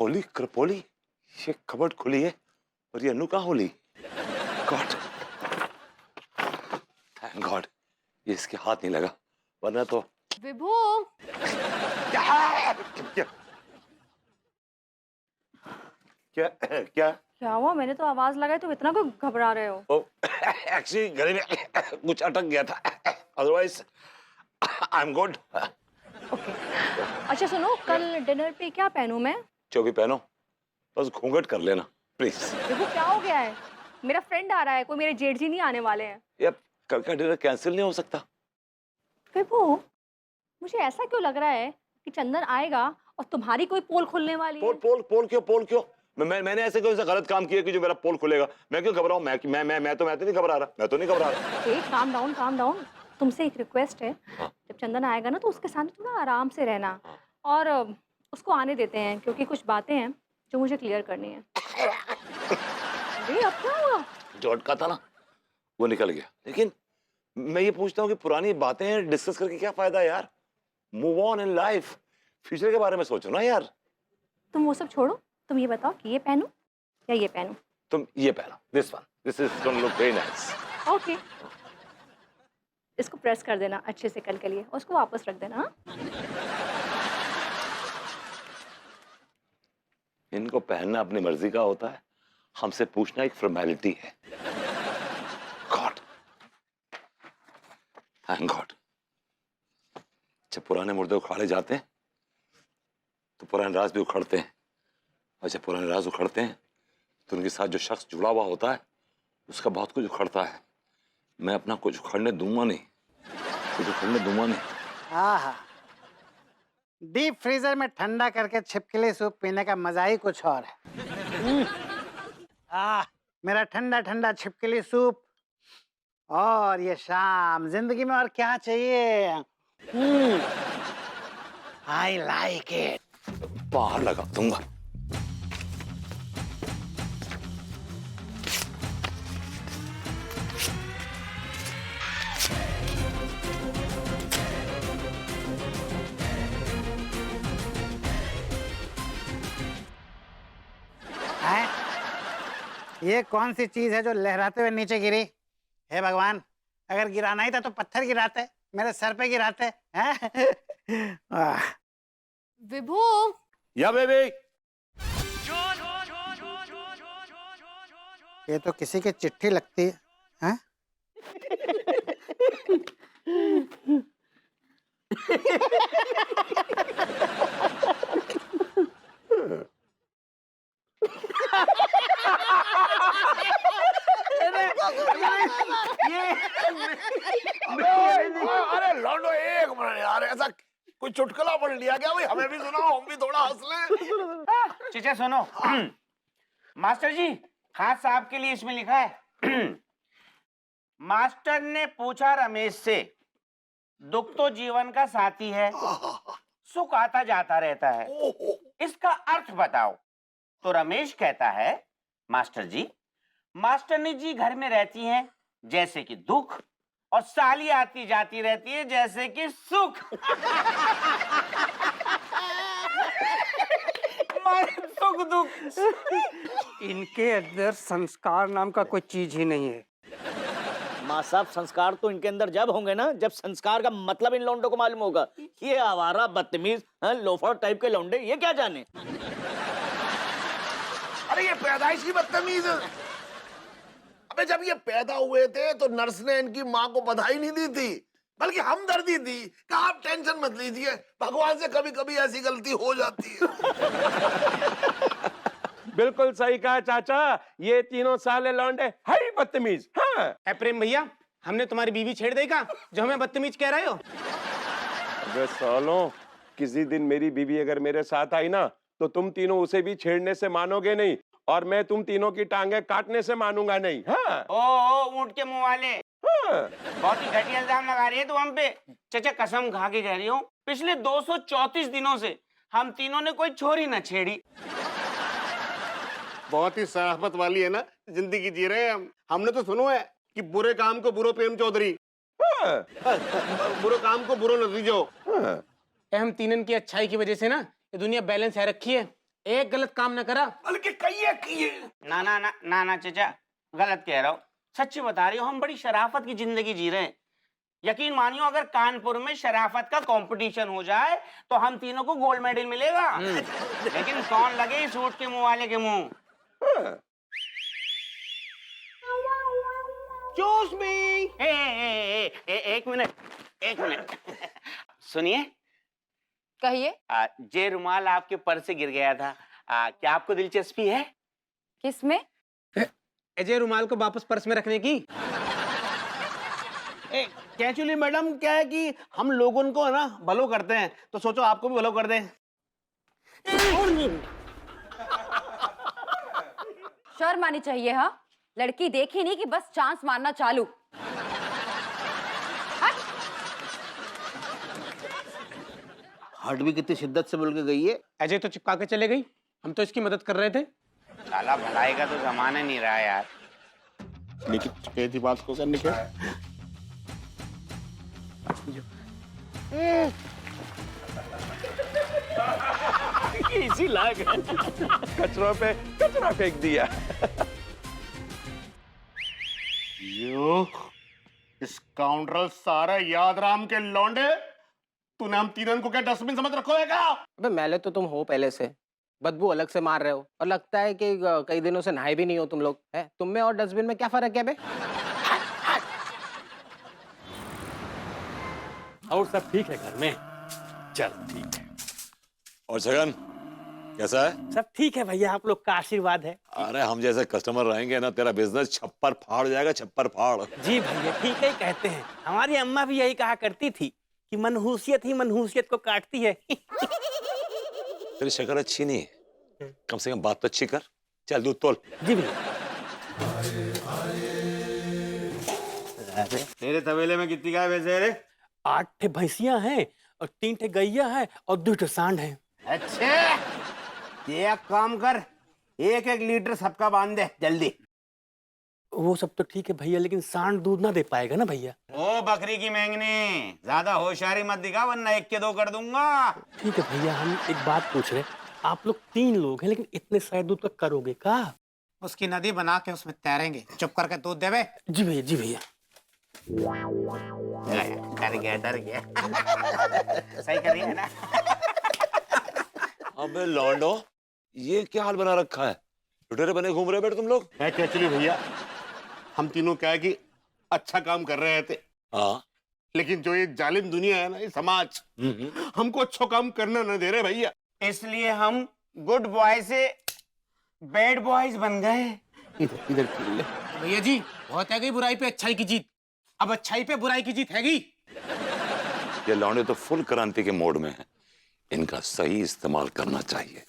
होली कृपोली, ये कबर्ड खुली है और ये अनु कहाँ होली? गॉड, थैंक गॉड ये इसके हाथ नहीं लगा, वरना तो। विभू, क्या क्या क्या क्या हुआ? मैंने तो आवाज लगाई, तुम इतना क्यों घबरा रहे हो? एक्चुअली गले में कुछ अटक गया था, otherwise I am good. Okay. अच्छा सुनो, कल डिनर पे क्या पहनूं मैं? जो भी पहनो, बस घूंघट कर लेना प्लीज। विभू क्या हो गया है? मेरा फ्रेंड आ रहा है, कोई मेरे जेठ जी नहीं आने वाले हैं। यार कल का डिनर कैंसिल नहीं हो सकता? विभू, मुझे ऐसा क्यों लग रहा है कि चंदन आएगा और तुम्हारी कोई पोल खुलने वाली है? पोल क्यों? मैंने ऐसे कोई सा गलत काम किया कि जो मेरा पोल खुलेगा? मैं क्यों घबराऊं? मैं तो नहीं घबरा रहा, मैं तो नहीं घबरा रहा। Okay, calm down. तुमसे एक रिक्वेस्ट है। हाँ। जब चंदन आएगा ना तो उसके सामने थोड़ा आराम से रहना। हाँ। और उसको आने देते हैं, क्योंकि कुछ बातें हैं जो मुझे क्लियर करनी है। अरे अब क्या हुआ? जो अटका था ना वो निकल गया, लेकिन मैं ये पूछता हूँ कि पुरानी बातें डिस्कस करके क्या फायदा यार? Move on in life, future के बारे में सोचो ना यार। तुम वो सब छोड़ो, तुम ये बताओ कि ये पहनूं या ये पहनूं? तुम ये पहनो, this is gonna look very nice. Okay, इसको प्रेस कर देना अच्छे से कल के लिए और उसको वापस रख देना। हाँ? इनको पहनना अपनी मर्जी का होता है, हमसे पूछना एक फॉर्मेलिटी है। God, thank God. जब पुराने मुर्दे उखाड़े जाते हैं तो पुराने राज भी उखड़ते हैं, और जब पुराने राज उखड़ते हैं तो उनके साथ जो शख्स जुड़ा हुआ होता है उसका बहुत कुछ उखड़ता है। मैं अपना कुछ उखड़ने दूंगा नहीं, कुछ उखड़ने दूंगा नहीं। हाँ, डीप फ्रीजर में ठंडा करके छिपकली सूप पीने का मजा ही कुछ और है। मेरा ठंडा ठंडा छिपकली सूप और ये शाम, जिंदगी में और क्या चाहिए? I like it. बाहर लगा दूंगा। हैं? ये कौन सी चीज है जो लहराते हुए नीचे गिरी? हे भगवान, अगर गिराना ही था तो पत्थर गिराते, मेरे सर पे गिराते हैं। विभू, या बेबी, ये तो किसी की चिट्ठी लगती है। हैं? अरे लौंडो एक मिनट यार, ऐसा कोई चुटकुला पढ़ लिया क्या भाई? हमें भी सुनाओ, हम भी थोड़ा हंस लें। चीचा सुनो। मास्टर जी, खास साहब के लिए इसमें लिखा है। मास्टर ने पूछा रमेश से, दुख तो जीवन का साथी है, सुख आता जाता रहता है, इसका अर्थ बताओ। तो रमेश कहता है, मास्टर जी, मास्टरनी जी घर में रहती हैं जैसे कि दुख, और साली आती जाती रहती है जैसे कि सुख। सुख दुख। इनके अंदर संस्कार नाम का कोई चीज ही नहीं है। माँ साहब, संस्कार तो इनके अंदर जब होंगे ना जब संस्कार का मतलब इन लौंडों को मालूम होगा। ये आवारा बदतमीज लोफर टाइप के लौंडे ये क्या जाने। अरे ये पैदाइशी बदतमीज। अबे जब ये पैदा हुए थे तो नर्स ने इनकी माँ को बधाई नहीं दी थी, बल्कि हमदर्दी दी कि आप टेंशन मत लीजिए, भगवान से कभी कभी ऐसी गलती हो जाती है। बिल्कुल सही कहा चाचा, ये तीनों साले लौंडे है ही बदतमीज। हाँ। प्रेम भैया, हमने तुम्हारी बीवी छेड़ देगा जो हमें बदतमीज कह रहे हो? अबे सालों, किसी दिन मेरी बीवी अगर मेरे साथ आई ना तो तुम तीनों उसे भी छेड़ने से मानोगे नहीं, और मैं तुम तीनों की टांगे काटने से मानूंगा नहीं। हाँ। ओ ऊंट के मुंह वाले, हाँ। बहुत ही घटिया इल्जाम लगा रही है तू हम पे। चाचा कसम खा के कह रही हूँ, पिछले 234 दिनों से हम तीनों ने कोई छोरी न छेड़ी। बहुत ही शराफत वाली है ना जिंदगी जी रहे हैं हम। हमने तो सुनो है कि बुरे काम को बुरो प्रेम चौधरी, हाँ। बुरे काम को बुरो नतीजो। हाँ। हम तीनों की अच्छाई की वजह से ना ये दुनिया बैलेंस है रखी है। एक गलत काम न करा। बल्कि कई किए। ना ना ना ना ना चाचा, गलत कह रहा हूँ, सच्ची बता रही हूँ, हम बड़ी शराफत की जिंदगी जी रहे हैं। यकीन मानियो, अगर कानपुर में शराफत का कंपटीशन हो जाए तो हम तीनों को गोल्ड मेडल मिलेगा। लेकिन कौन लगे इस ऊँट के मुंह वाले के मुंह। चूस मी। एक मिनट, एक मिनट। सुनिए, कहिए। ये रुमाल आपके पर्स से गिर गया था, क्या आपको दिलचस्पी है? किसमें? अजय रुमाल को वापस पर्स में रखने की। एक्चुअली मैडम क्या है कि हम लोगों को है ना भलो करते हैं, तो सोचो आपको भी भलो कर दें। शर्म आनी चाहिए। हाँ, लड़की देखी नहीं कि बस चांस मारना चालू। हट भी कितनी शिद्दत से बोल के गई है। अजय तो चिपका के चले गई, हम तो इसकी मदद कर रहे थे। साला भलाई का तो जमाना नहीं रहा यार। लेकिन कही थी बात को करने के। इसी लायक है। कचरों पे कचरा फेंक दिया। यो, इस काउंटर सारा याद राम के लौंडे, तूने हम तीनों को क्या डस्टबिन समझ रखो है क्या? अबे मैले तो तुम हो पहले से, बदबू अलग से मार रहे हो और लगता है कि कई दिनों से नहाए भी नहीं हो तुम लोग। है तुम में और डस्टबिन में क्या फर्क है बे? और सब ठीक है घर में? चल ठीक है। और छगन कैसा है? सब ठीक है भैया, आप लोग का आशीर्वाद है। अरे हम जैसे कस्टमर रहेंगे ना, तेरा बिजनेस छप्पर फाड़ जाएगा, छप्पर फाड़। जी भैया ठीक है कहते हैं, हमारी अम्मा भी यही कहा करती थी कि मनहूसियत ही मनहूसियत को काटती है। तेरी शक्ल अच्छी नहीं है, कम से कम बात तो अच्छी कर। चल दूध तोल। जी भैया। तेरे तबेले में कितनी गाय भैंसे रे? 8 ठे भैंसियां हैं और 3 ठे गैया है और 2 ठे सांड है। अच्छा, ये एक काम कर, 1-1 लीटर सबका बांध दे जल्दी। वो सब तो ठीक है भैया, लेकिन सांड दूध ना दे पाएगा ना भैया। ओ बकरी की मेंगनी, ज्यादा होशियारी मत दिखा वरना 1 के 2 कर दूंगा। ठीक है भैया, हम एक बात पूछ रहे, आप लोग 3 लोग हैं लेकिन इतने सारे दूध का करोगे का? उसकी नदी बना के उसमें तैरेंगे, चुप करके दूध देवे। जी भैया, जी भैया। डर गया सही कर रही है ना? अबे लौंडो, ये क्या हाल बना रखा है? लुटेरे बने घूम रहे बेटे तुम लोग। एक्चुअली भैया, हम तीनों क्या है कि अच्छा काम कर रहे थे, हाँ, लेकिन जो ये जालिम दुनिया है ना, ये समाज, हमको अच्छा काम करना न दे रहे भैया। इसलिए हम गुड बॉय से बैड बॉयज बन गए। इधर भैया जी, बहुत है गई बुराई पे अच्छाई की जीत, अब अच्छाई पे बुराई की जीत हैगी। ये लौंडे तो फुल क्रांति के मोड में है, इनका सही इस्तेमाल करना चाहिए।